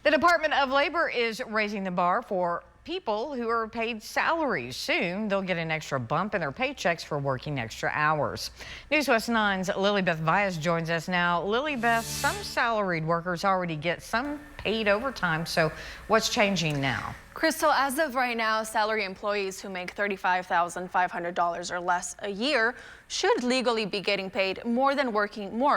The Department of Labor is raising the bar for people who are paid salaries. Soon, they'll get an extra bump in their paychecks for working extra hours. News West 9's Lilybeth Vias joins us now. Lilybeth, some salaried workers already get some paid overtime, so what's changing now? Crystal, as of right now, salary employees who make $35,500 or less a year should legally be getting paid more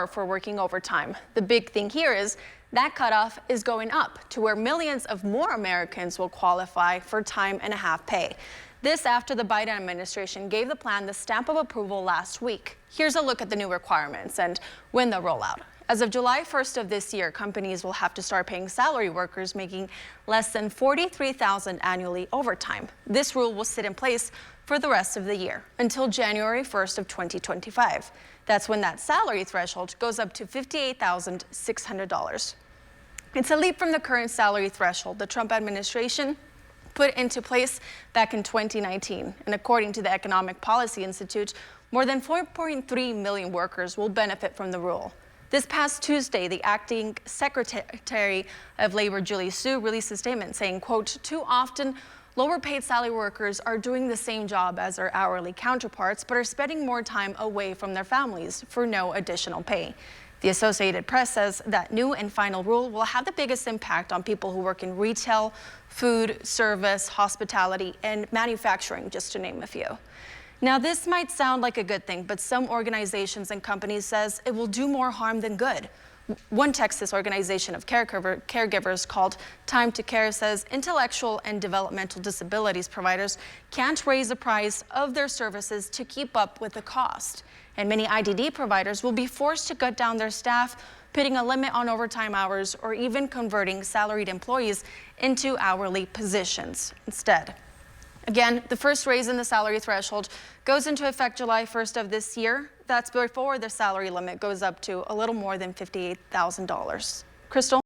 for working overtime. The big thing here is that cutoff is going up to where millions of more Americans will qualify for time and a half pay. This after the Biden administration gave the plan the stamp of approval last week. Here's a look at the new requirements and when they'll roll out. As of July 1st of this year, companies will have to start paying salary workers making less than $43,000 annually overtime. This rule will sit in place for the rest of the year until January 1st of 2025. That's when that salary threshold goes up to $58,600. It's a leap from the current salary threshold the Trump administration put into place back in 2019. And according to the Economic Policy Institute, more than 4.3 million workers will benefit from the rule. This past Tuesday, the acting Secretary of Labor, Julie Su, released a statement saying, quote, "Too often, lower paid salary workers are doing the same job as their hourly counterparts, but are spending more time away from their families for no additional pay." The Associated Press says that new and final rule will have the biggest impact on people who work in retail, food, service, hospitality, and manufacturing, just to name a few. Now, this might sound like a good thing, but some organizations and companies says it will do more harm than good. One Texas organization of caregivers called Time to Care says intellectual and developmental disabilities providers can't raise the price of their services to keep up with the cost. And many IDD providers will be forced to cut down their staff, putting a limit on overtime hours or even converting salaried employees into hourly positions instead. Again, the first raise in the salary threshold goes into effect July 1st of this year. That's before the salary limit goes up to a little more than $58,000. Crystal?